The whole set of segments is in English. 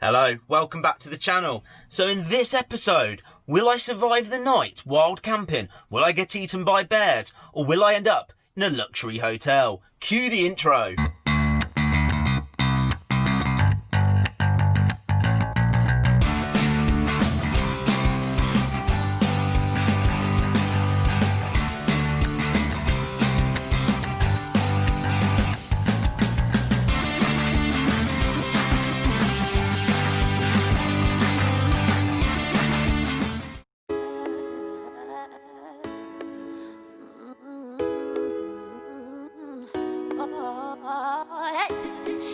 Hello, welcome back to the channel. So in this episode, will I survive the night wild camping? Will I get eaten by bears? Or will I end up in a luxury hotel? Cue the intro.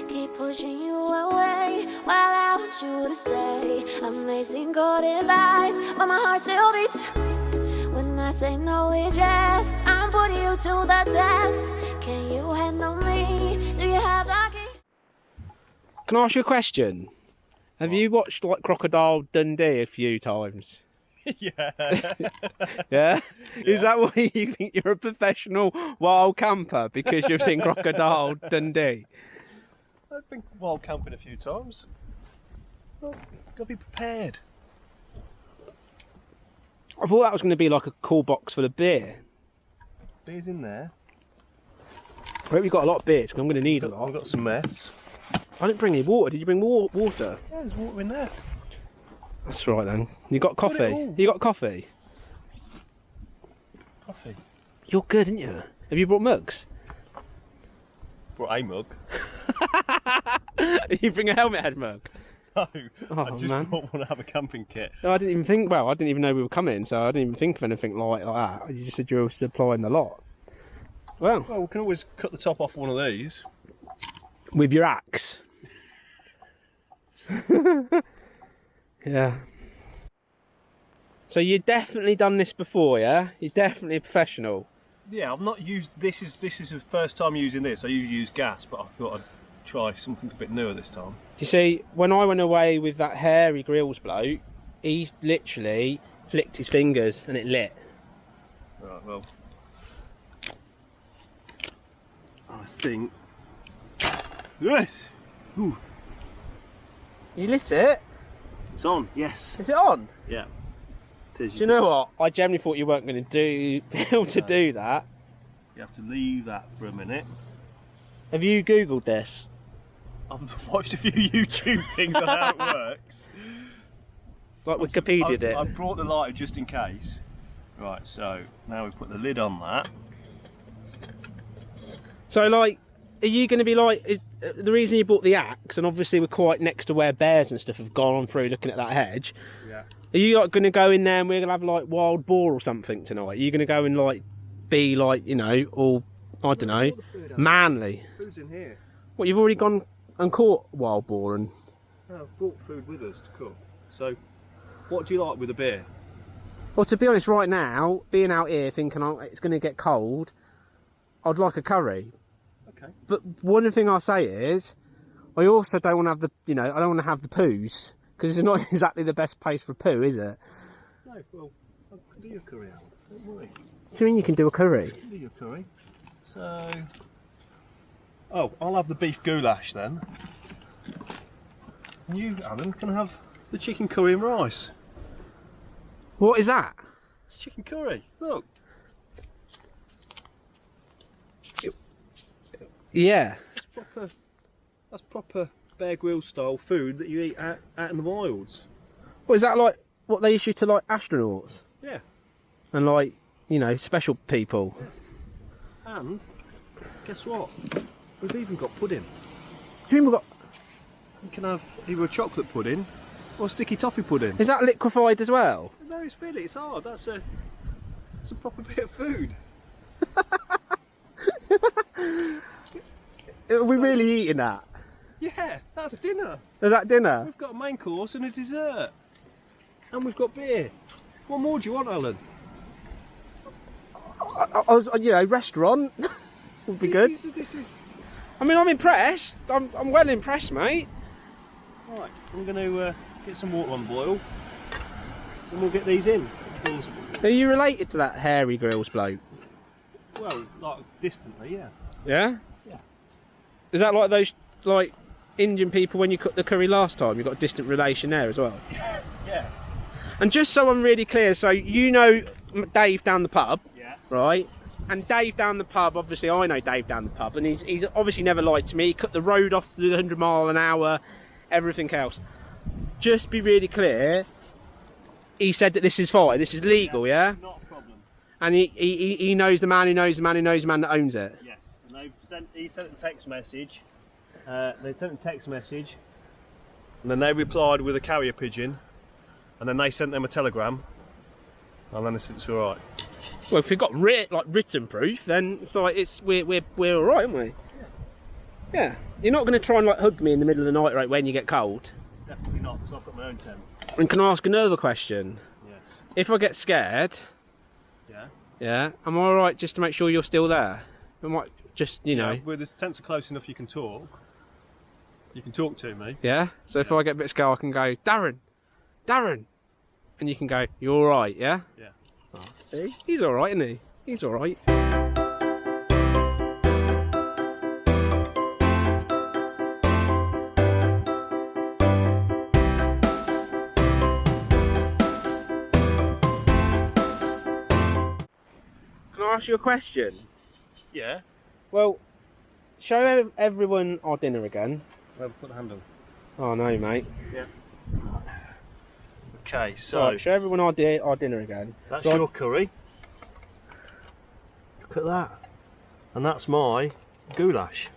Keep pushing you away while I want you to stay. Amazing gold his eyes, but my heart still beats. When I say no, it's yes. I'm putting you to the test. Can you handle me? Do you have the key? Can I ask you a question? Have you watched like Crocodile Dundee a few times? Yeah. Yeah? Is that why you think you're a professional wild camper? Because you've seen Crocodile Dundee? I've been wild camping a few times. Well, gotta be prepared. I thought that was going to be like a cool box full of beer. Beer's in there. I hope you've got a lot of beers, because I'm going to need a I've lot. got some mess. I didn't bring any water. Did you bring water? Yeah, there's water in there. That's right then. You got Got it coffee? all. You got coffee? Coffee. You're good, aren't you? Have you brought mugs? Brought a mug. You bring a helmet head mug? No, Oh, I just man. brought one to have a camping kit. No, I didn't even think. Well, I didn't even know we were coming, so I didn't even think of anything like that. You just said you were supplying the lot. Well, Well, we can always cut the top off one of these. with your axe. Yeah. So you've definitely done this before, yeah? You're definitely a professional. Yeah, I've not used this. Is the first time using this? I usually use gas, but I thought I'd try something a bit newer this time. You see, when I went away with that hairy grills bloke, he literally flicked his fingers and it lit. Right, well, I think. Yes. Ooh, You lit it? it's on. Yes. Is it on? Yeah. It is. Do you know what? I generally thought you weren't going to be able to do that. You have to leave that for a minute. Have you Googled this? I've watched a few YouTube things on how it works. Like Wikipedia'd it? I brought the lighter just in case. Right, so now we put the lid on that. So, like, are you going to be like, the reason you bought the axe, and obviously we're quite next to where bears and stuff have gone on through looking at that hedge, Yeah. are you like going to go in there and we're going to have like wild boar or something tonight? Are you going to go and like be like, you know, all, I don't know, manly? Food's in here. What, you've already gone and caught wild boar and... No, I've brought food with us to cook. So, what do you like with a beer? Well, to be honest, right now, being out here thinking oh, it's going to get cold, I'd like a curry. Okay. But one thing I'll say is, I also don't want to have the, you know, I don't want to have the poos, because it's not exactly the best place for poo, is it? No, well, I can do your curry out. Don't worry. What do you mean you can do a curry? I can do your curry. So, oh, I'll have the beef goulash then. And you, Alan, can have the chicken curry and rice. What is that? It's chicken curry. Look. Yeah. That's proper Bear Grylls style food that you eat out in the wilds. What is that like? What they issue to like astronauts Yeah. and like, you know, special people? And guess what? We've even got pudding. Do you mean we've got? You can have either a chocolate pudding or sticky toffee pudding. Is that liquefied as well? No, it's really, it's hard. That's a proper bit of food. Are we really eating that? Yeah, that's dinner. Is that dinner? We've got a main course and a dessert. And we've got beer. What more do you want, Alan? I was, you know, restaurant would be good. This is... I mean, I'm impressed. I'm well impressed, mate. Right, I'm going to get some water on boil. And we'll get these in. Are you related to that hairy grills bloke? Well, like, distantly, yeah. Yeah? Yeah. Is that like those, like, Indian people when you cooked the curry last time? You've got a distant relation there as well. Yeah. And just so I'm really clear, so you know Dave down the pub, Yeah. right? And Dave down the pub, obviously I know Dave down the pub, and he's obviously never lied to me. He cut the road off the 100 mile an hour, everything else. Just be really clear, he said that this is fine, this is legal, yeah? Not a problem. And he knows the man who knows the man who knows the man that owns it. Yes. And he sent a text message. They sent a text message, and then they replied with a carrier pigeon, and then they sent them a telegram, and then it's all right. Well, if we've got written proof, then it's like we're all right, aren't we? Yeah. You're not going to try and like hug me in the middle of the night, right, when you get cold. Definitely not, because I've got my own tent. And can I ask another question? Yes. If I get scared, Yeah. am I all right just to make sure you're still there? I might just, you know. Yeah, well, the tents are close enough. You can talk. You can talk to me. Yeah. So if I get a bit scared, I can go, Darren, and you can go, you're all right, yeah. Yeah. Oh, see, he's all right, isn't he? He's all right. Can I ask you a question? Yeah. Well, show everyone our dinner again. Well, put the handle. Oh no, mate. Yeah. Okay, so Right, show everyone our dinner again. that's So your curry. Look at that. And that's my goulash.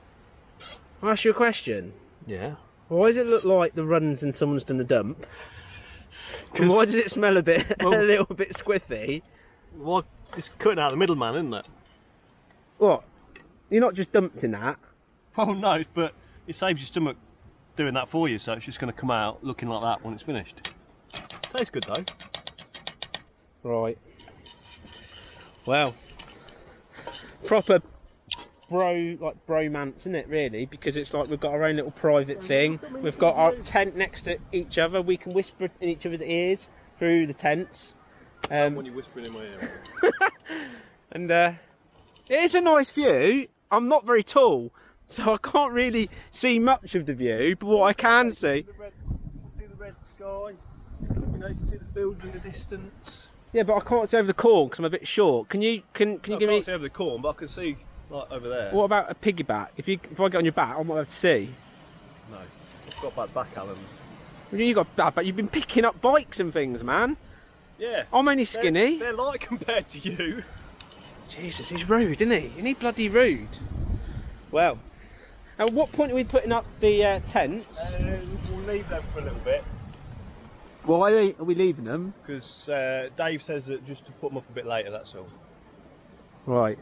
I'll ask you a question. Yeah. Why does it look like the runs and someone's done a dump? And 'Cause- why does it smell a bit, Well- a little bit squiffy? Well, it's cutting out the middleman, isn't it? What? You're not just dumped in that? Oh no, but it saves your stomach doing that for you, so it's just going to come out looking like that when it's finished. Tastes good though. Right. Well, proper bromance, isn't it, really? Because it's like we've got our own little private thing. We've got our tent next to each other. We can whisper in each other's ears through the tents. When you're whispering in my ear. And it is a nice view. I'm not very tall, so I can't really see much of the view, but what I can see... See the red sky, you know, you can see the fields in the distance. Yeah, but I can't see over the corn because I'm a bit short. Can you I give me... can't see over the corn, but I can see like over there. What about a piggyback? If I get on your back, I might be able to see. No, I've got bad back, Alan. You got bad, but you've been picking up bikes and things, man. Yeah. I'm only skinny. They're light compared to you. Jesus, he's rude, isn't he? He's bloody rude. Well, at what point are we putting up the tents? We'll leave them for a little bit. Why are we leaving them? Because Dave says that just to put them up a bit later, that's all. Right.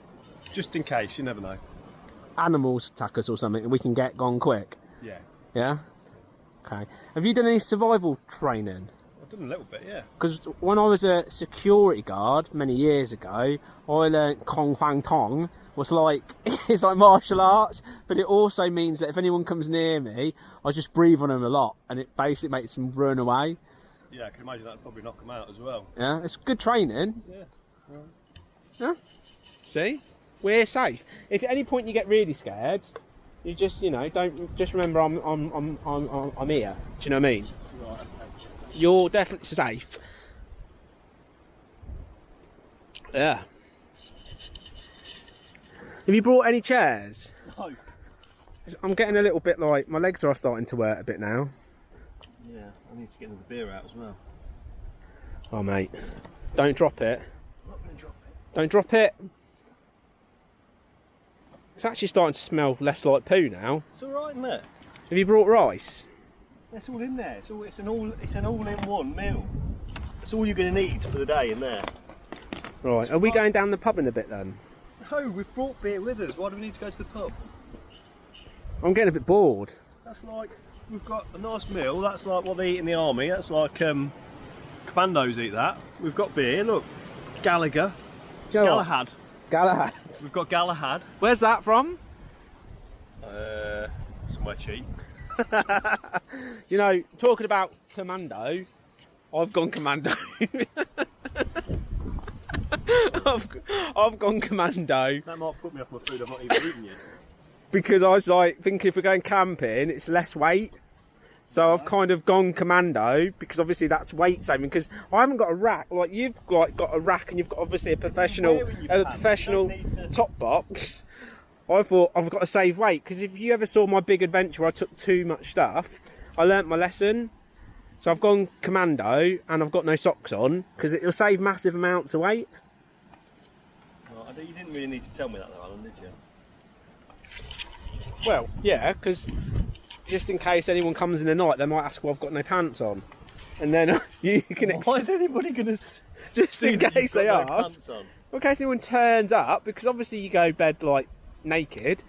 Just in case, you never know. Animals attack us or something and we can get gone quick. Yeah. Yeah? Okay. Have you done any survival training? I've done a little bit, yeah. Because when I was a security guard many years ago, I learnt Kong Fang Tong was like, it's like martial arts, but it also means that if anyone comes near me, I just breathe on them a lot and it basically makes them run away. Yeah, I can imagine that'd probably knock them out as well. Yeah, it's good training. Yeah. Yeah. See? We're safe. If at any point you get really scared, you just, you know, don't just remember I'm here. Do you know what I mean? Right. You're definitely safe. Yeah. Have you brought any chairs? No. I'm getting a little bit like, my legs are starting to hurt a bit now. Yeah, I need to get the beer out as well. Oh mate, don't drop it. I'm not going to drop it. Don't drop it. It's actually starting to smell less like poo now. It's alright, isn't it? Have you brought rice? It's all in there. It's an all-in-one meal. That's all you're going to need for the day in there. Right, are we going down the pub in a bit then? No, we've brought beer with us. Why do we need to go to the pub? I'm getting a bit bored. That's like, we've got a nice meal. That's like what they eat in the army. That's like commandos eat that. We've got beer. Look, Gallagher, Do you know what? Galahad. Galahad. We've got Galahad. Where's that from? Somewhere cheap. You know, talking about commando, I've gone commando. I've gone commando. That might put me off my food. I've not even eaten yet. because I was like thinking if we're going camping, it's less weight. So I've kind of gone commando because obviously that's weight saving. Because I haven't got a rack like you've got a rack, and you've got obviously a professional top box. I thought I've got to save weight because if you ever saw my big adventure where I took too much stuff, I learnt my lesson. So I've gone commando and I've got no socks on because it'll save massive amounts of weight. Well, you didn't really need to tell me that though, Alan, did you? Well, yeah, because just in case anyone comes in the night, they might ask, well, I've got no pants on. And then you can... Why is anybody going to... Just in case they ask. Pants on? In case anyone turns up, because obviously you go bed, like, naked.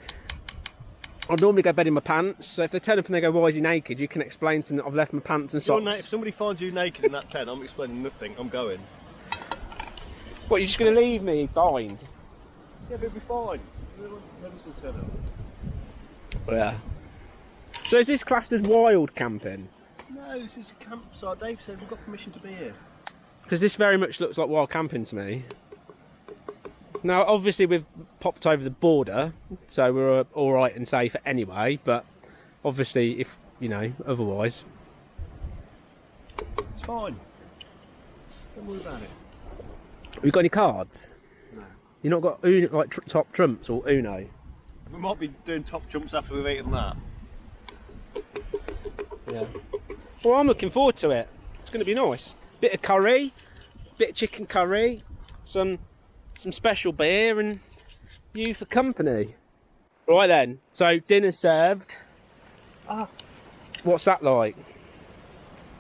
I normally go bed in my pants, so if they turn up and they go, why is he naked? You can explain to them that I've left my pants and socks. If somebody finds you naked in that tent, I'm explaining nothing, I'm going. What, you're just going to leave me behind? Yeah, but it'll be fine. Nobody's going to turn up. Yeah. So is this classed as wild camping? No, this is a campsite. Dave said we've got permission to be here. Because this very much looks like wild camping to me. Now, obviously we've popped over the border, so we're alright and safe anyway, but obviously if, you know, otherwise... It's fine. Don't worry about it. Have you got any cards? No. You've not got Uno, like top trumps or Uno? We might be doing top jumps after we've eaten that. Yeah. Well, I'm looking forward to it. It's going to be nice. Bit of curry, bit of chicken curry, some special beer, and you for company. Right then, so dinner served. Ah. What's that like?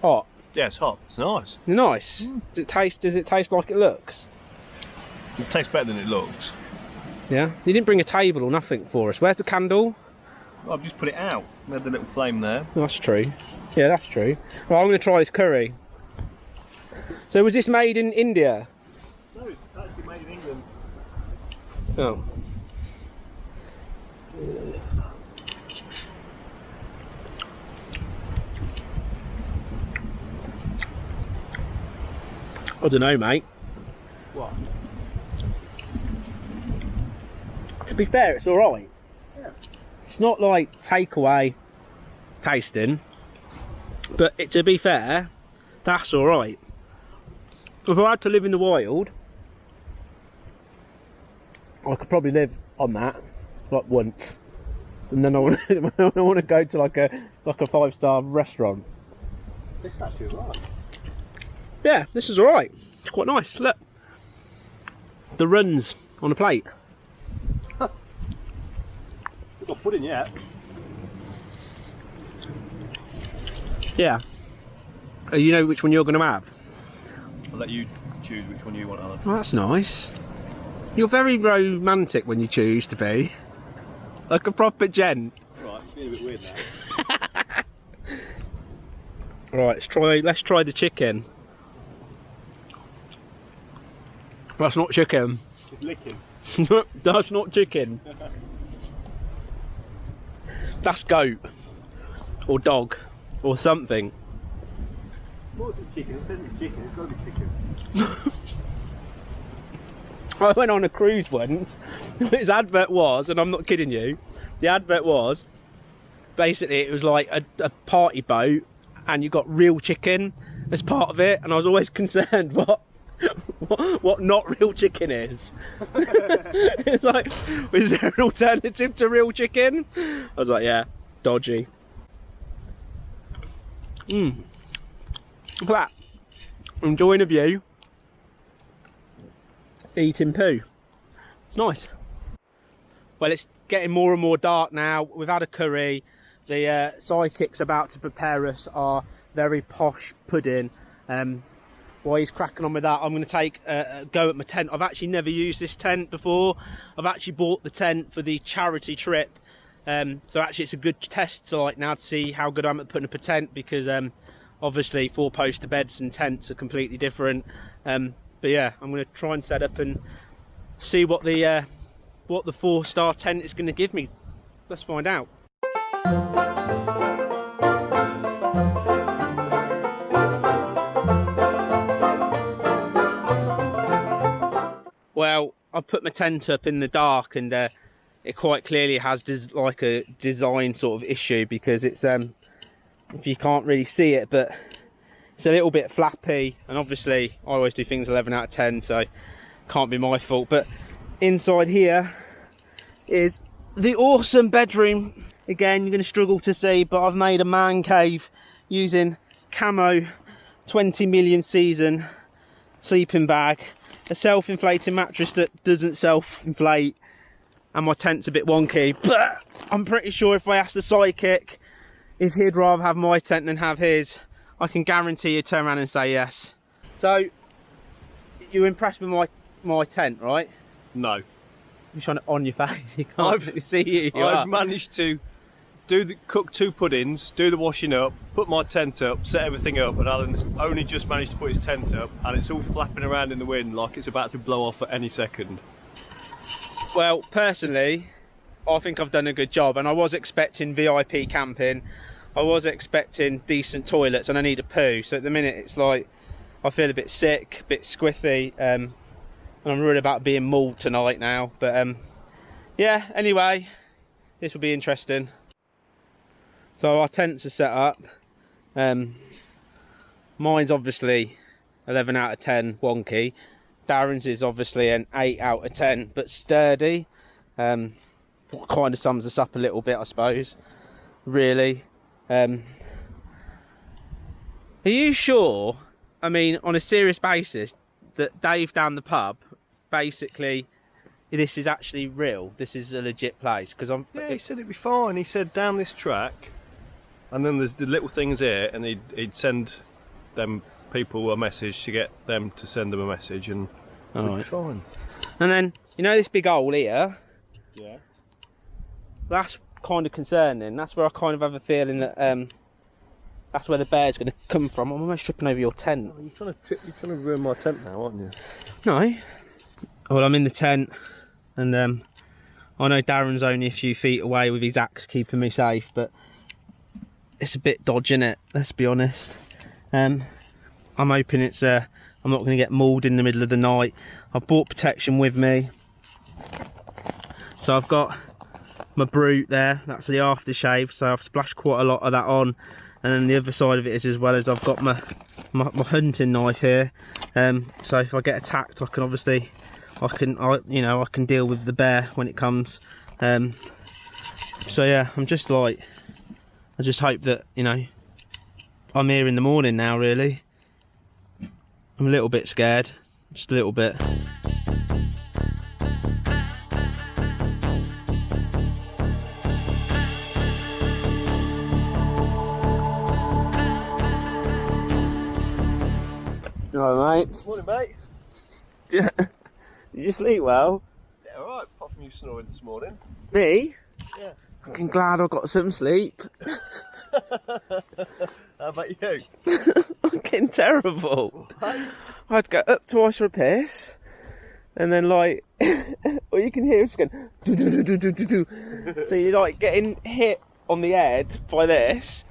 Hot. Yeah, it's hot. It's nice. Nice. Does it taste like it looks? It tastes better than it looks. Yeah. You didn't bring a table or nothing for us. Where's the candle? Well, I've just put it out. We had the little flame there. That's true. Yeah, that's true. Well, I'm going to try this curry. So was this made in India? No, it's actually made in England. Oh. I don't know, mate. What? To be fair, it's alright. Yeah. It's not like takeaway tasting, but to be fair, that's alright. If I had to live in the wild, I could probably live on that, like once, and then I want to go to like a 5-star restaurant. This actually right. Yeah, this is alright. It's quite nice. Look, the runs on a plate. We've got pudding yet. Yeah. You know which one you're going to have? I'll let you choose which one you want, Alan. Oh, that's nice. You're very romantic when you choose to be. Like a proper gent. Right, it's being a bit weird now. Right, let's try the chicken. That's not chicken. It's licking. That's not chicken. That's goat. Or dog. Or something. What's it chicken? It says it's chicken. It's got to be chicken. I went on a cruise once. His advert was, and I'm not kidding you, the advert was, basically it was like a party boat and you got real chicken as part of it, and I was always concerned what not real chicken is. It's like, is there an alternative to real chicken? I was like, yeah, dodgy. Look at that. Enjoying a view. Eating poo. It's nice. Well, it's getting more and more dark now. We've had a curry. The psychic's about to prepare us our very posh pudding. While he's cracking on with that, I'm going to take a go at my tent. I've actually never used this tent before. I've actually bought the tent for the charity trip. So actually it's a good test to now to see how good I'm at putting up a tent, because obviously 4-poster beds and tents are completely different. But yeah, I'm going to try and set up and see what the 4-star tent is going to give me. Let's find out. Well, I've put my tent up in the dark, and it quite clearly has like a design sort of issue, because it's if you can't really see it, but it's a little bit flappy, and obviously I always do things 11 out of 10, so can't be my fault. But inside here is the awesome bedroom. Again, you're going to struggle to see, but I've made a man cave using camo 20 million season sleeping bag, a self-inflating mattress that doesn't self-inflate, and my tent's a bit wonky, but I'm pretty sure if I ask the psychic if he'd rather have my tent than have his, I can guarantee he'd turn around and say yes. So, you're impressed with my tent, right? No. You're trying to on your face, you can't see you. I've managed to cook 2 puddings, do the washing up, put my tent up, set everything up, and Alan's only just managed to put his tent up, and it's all flapping around in the wind like it's about to blow off at any second. Well, personally, I think I've done a good job, and I was expecting VIP camping. I was expecting decent toilets, and I need a poo. So at the minute, it's like I feel a bit sick, a bit squiffy, and I'm worried about being mauled tonight now. But yeah, anyway, this will be interesting. So our tents are set up. Mine's obviously 11 out of 10 wonky. Darren's is obviously an 8 out of 10, but sturdy. What kind of sums us up a little bit, I suppose, really. Are you sure, I mean, on a serious basis, that Dave down the pub, basically, this is actually real? This is a legit place? Because Yeah, he said it'd be fine. He said down this track, and then there's the little things here, and he'd send them people a message to get them to send them a message, and it'd be fine. And then, you know this big hole here? Yeah. That's kind of concerning. That's where I kind of have a feeling that that's where the bear's going to come from. I'm almost tripping over your tent. Oh, you're trying to ruin my tent now, aren't you? No. Well, I'm in the tent, and I know Darren's only a few feet away with his axe keeping me safe, but it's a bit dodgy, innit? Let's be honest. I'm hoping it's I'm not going to get mauled in the middle of the night. I've brought protection with me, so I've got my brute there. That's the aftershave, so I've splashed quite a lot of that on, and then the other side of it is, as well as, I've got my hunting knife here. So if I get attacked, I can obviously I can deal with the bear when it comes. So yeah, I'm just like, I just hope that, you know, I'm here in the morning now, really. I'm a little bit scared, just a little bit. Alright, mate. Morning, mate. Did you sleep well? Yeah, alright. Apart from you snoring this morning. Me? Yeah. Fucking glad I got some sleep. How about you? Fucking terrible. I'd go up twice for a piss, and then like, all you can hear is going do do do do do do do. So you're like getting hit on the head by this,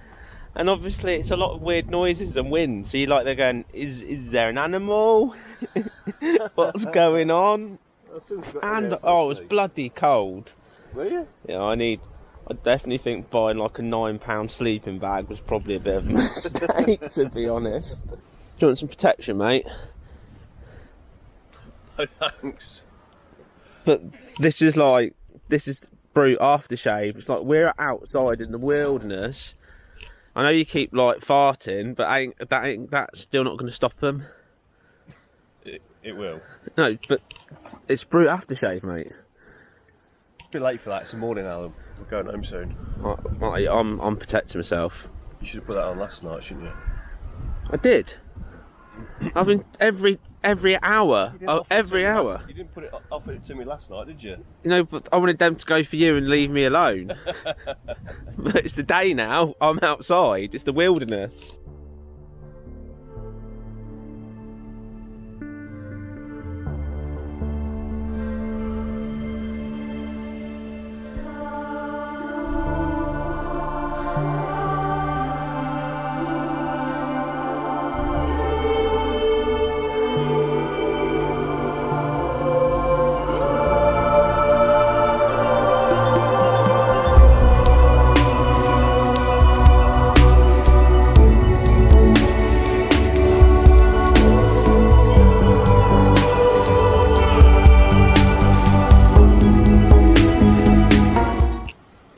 and obviously it's a lot of weird noises and wind. So you're like, they're going, is there an animal? What's going on? And oh, it was bloody cold. Were you? Yeah, I definitely think buying like a £9 sleeping bag was probably a bit of a mistake, to be honest. Do you want some protection, mate? No, thanks. But this is brute aftershave. It's like we're outside in the wilderness. I know you keep like farting, but that's still not going to stop them. It will. No, but it's brute aftershave, mate. It's a bit late for that. It's the morning, Alan. We're going home soon. I'm protecting myself. You should have put that on last night, shouldn't you? I did. I've been every hour. Oh, every hour. You didn't offer it to me last night, did you? You know, but I wanted them to go for you and leave me alone. But it's the day now. I'm outside. It's the wilderness.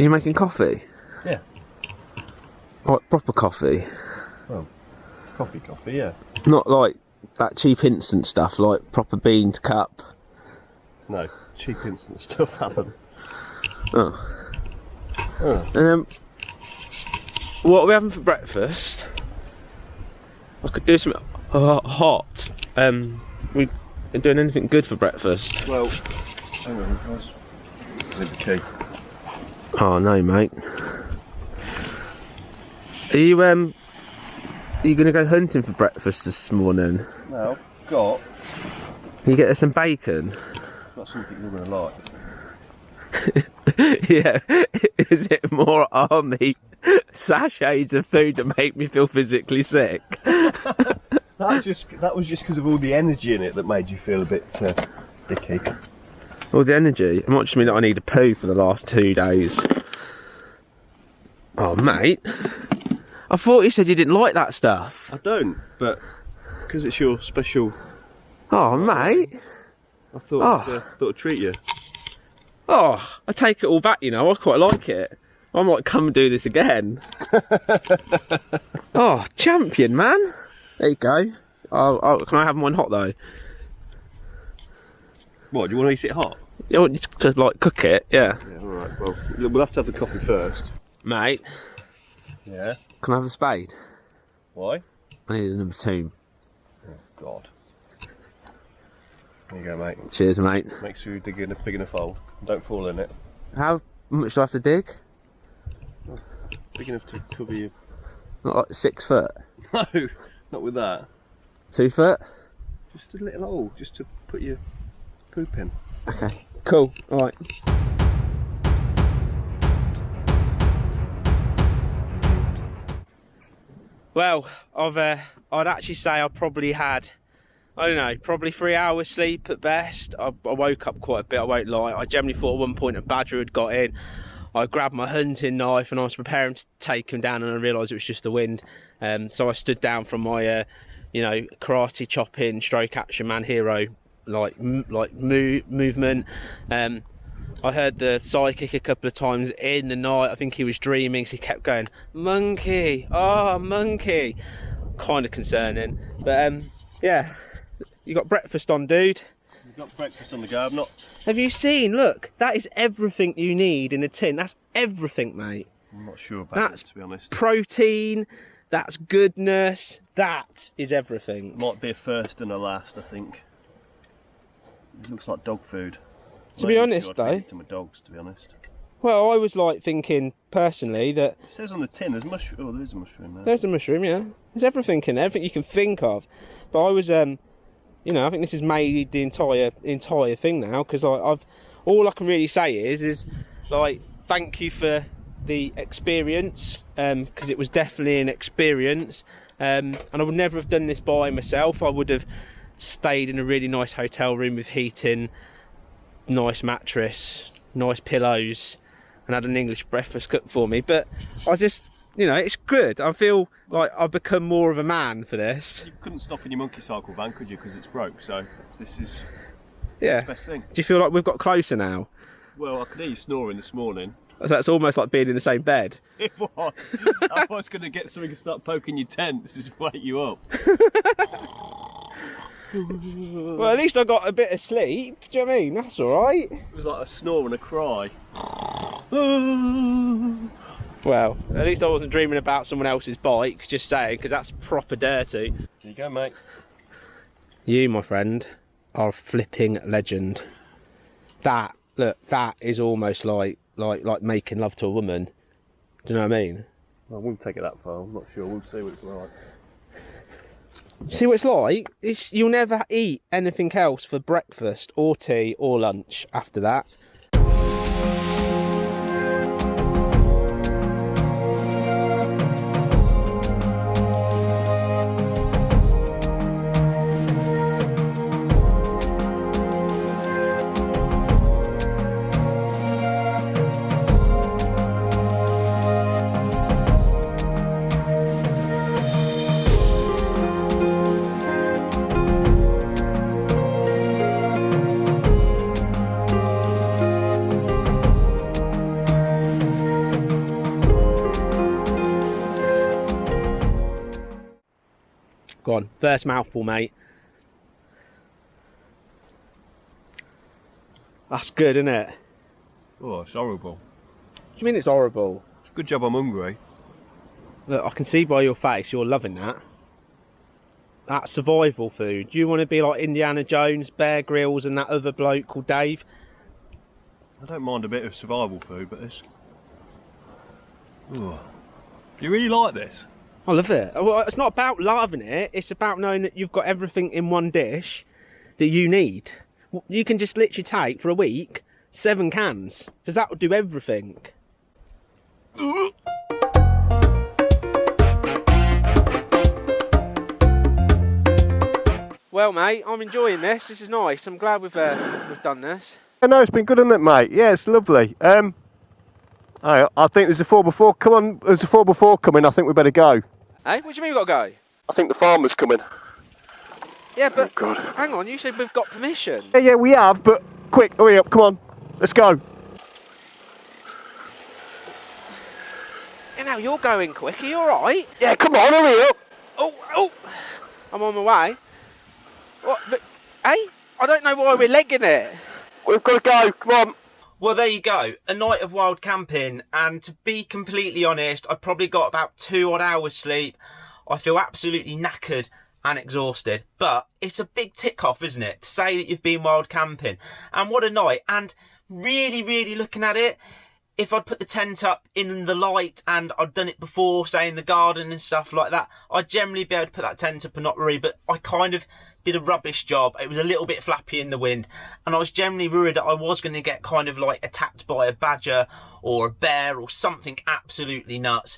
you making coffee? Yeah. Like proper coffee? Well, coffee, yeah. Not like that cheap instant stuff, like proper bean to cup? No, cheap instant stuff, Alan. Oh. Oh. What are we having for breakfast? I could do some hot. We doing anything good for breakfast? Well, hang on, I need the key. Oh no, mate. Are you going to go hunting for breakfast this morning? No, I've got. Can you get us some bacon? Got something you're going to like. Yeah. Is it more army sachets of food that make me feel physically sick? That was just because of all the energy in it that made you feel a bit dicky. All the energy? It might just mean that I need a poo for the last 2 days. Oh, mate. I thought you said you didn't like that stuff. I don't, but because it's your special. Oh, mate. I thought I'd treat you. Oh, I take it all back, you know. I quite like it. I might come and do this again. Oh, champion, man. There you go. Can I have mine hot, though? What, do you want to eat it hot? You want to, like, cook it? Yeah. Yeah, alright, well, we'll have to have the coffee first. Mate, Yeah? can I have the spade? Why? I need a number 2. Oh, God. There you go, mate. Cheers, mate. Make sure you dig in a big enough hole. Don't fall in it. How much do I have to dig? Big enough to cover you. Not like 6 foot? No, not with that. 2 foot? Just a little hole, just to put your poop in. Okay, cool. Alright. Well, I'd actually say I probably had, I don't know, probably 3 hours sleep at best. I woke up quite a bit, I won't lie. I generally thought at one point a badger had got in. I grabbed my hunting knife and I was preparing to take him down, and I realised it was just the wind. So I stood down from my, karate chopping stroke action man hero movement. I heard the psychic a couple of times in the night. I think he was dreaming, so he kept going, monkey, oh, monkey. Kind of concerning. But, yeah. You got breakfast on, dude? We've got breakfast on the go. I'm not. Have you seen? Look, that is everything you need in a tin. That's everything, mate. I'm not sure about That's it, to be honest. Protein, that's goodness, that is everything. Might be a first and a last, I think. It looks like dog food. To be honest, though. To my dogs, to be honest. Well, I was like thinking personally that It says on the tin there's mushroom. Oh, there is a mushroom there. there's a mushroom, yeah. There's everything in there, everything you can think of. But I was, I think this has made the entire thing now, because all I can really say is like, thank you for the experience, because it was definitely an experience, and I would never have done this by myself. I would have stayed in a really nice hotel room with heating, nice mattress, nice pillows, and had an English breakfast cooked for me. But I just, it's good. I feel like I've become more of a man for this. You couldn't stop in your monkey cycle van, could you? Because it's broke. So this is Yeah. the best thing. Do you feel like we've got closer now? Well, I could hear you snoring this morning. That's almost like being in the same bed. It was. I was going to get something to start poking your tent. This is wake you up. Well, at least I got a bit of sleep. Do you know what I mean? That's alright. It was like a snore and a cry. Well, at least I wasn't dreaming about someone else's bike, just saying, because that's proper dirty. Here you go, mate. You, my friend, are a flipping legend. That is almost like making love to a woman. Do you know what I mean? I wouldn't take it that far. I'm not sure. We'll see what it's like. See what it's like? You'll never eat anything else for breakfast or tea or lunch after that. Go on, first mouthful, mate. That's good, isn't it? Oh, it's horrible. What do you mean it's horrible? Good job I'm hungry. Look, I can see by your face you're loving that. That's survival food. You want to be like Indiana Jones, Bear Grylls and that other bloke called Dave? I don't mind a bit of survival food, but this... Oh. You really like this? I love it. Well, it's not about loving it, it's about knowing that you've got everything in one dish that you need. You can just literally take, for a week, 7 cans, because that would do everything. Well, mate, I'm enjoying this. This is nice. I'm glad we've done this. I know, it's been good, hasn't it, mate? Yeah, it's lovely. I think there's a 4x4. Come on, there's a 4x4 coming. I think we better go. Hey, what do you mean we've got to go? I think the farmer's coming. Yeah, but Oh, God. hang on, you said we've got permission. Yeah, we have, but quick, hurry up, come on. Let's go. You know, you're going quick. Are you alright? Yeah, come on, hurry up. Oh, I'm on my way. What? But, hey, I don't know why we're legging it. We've got to go, come on. Well, there you go. A night of wild camping, and to be completely honest, I probably got about 2 odd hours sleep. I feel absolutely knackered and exhausted, but it's a big tick off, isn't it, to say that you've been wild camping. And what a night. And really looking at it, if I'd put the tent up in the light and I'd done it before, say in the garden and stuff like that, I'd generally be able to put that tent up and not worry, but I kind of did a rubbish job. It was a little bit flappy in the wind, and I was generally worried that I was going to get kind of like attacked by a badger or a bear or something absolutely nuts.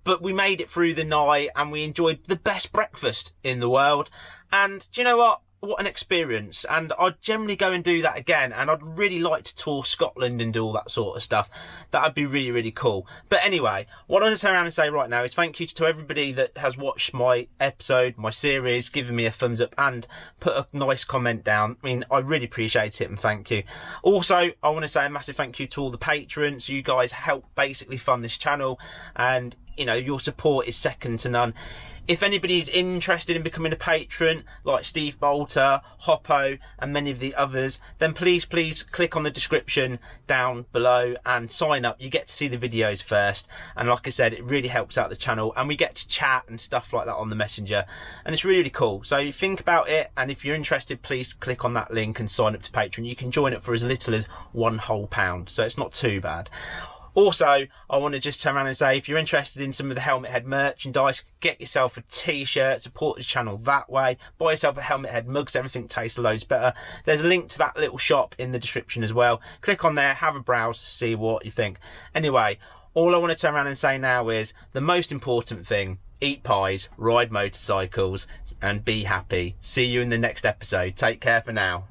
But we made it through the night and we enjoyed the best breakfast in the world. And do you know what? What an experience. And I'd generally go and do that again. And I'd really like to tour Scotland and do all that sort of stuff. That'd be really cool. But anyway, what I want to turn around and say right now is thank you to everybody that has watched my episode, my series, given me a thumbs up and put a nice comment down. I mean, I really appreciate it and thank you. Also, I want to say a massive thank you to all the patrons. You guys help basically fund this channel, and you know, your support is second to none. If anybody's interested in becoming a patron, like Steve Bolter, Hoppo, and many of the others, then please click on the description down below and sign up. You get to see the videos first. And like I said, it really helps out the channel. And we get to chat and stuff like that on the messenger. And it's really cool. So think about it. And if you're interested, please click on that link and sign up to Patreon. You can join it for as little as £1 whole. So it's not too bad. Also, I want to just turn around and say, if you're interested in some of the Helmet Head merchandise, get yourself a t-shirt, support the channel that way, buy yourself a Helmet Head mug so everything tastes loads better. There's a link to that little shop in the description as well. Click on there, have a browse, see what you think. Anyway, all I want to turn around and say now is, the most important thing, eat pies, ride motorcycles, and be happy. See you in the next episode. Take care for now.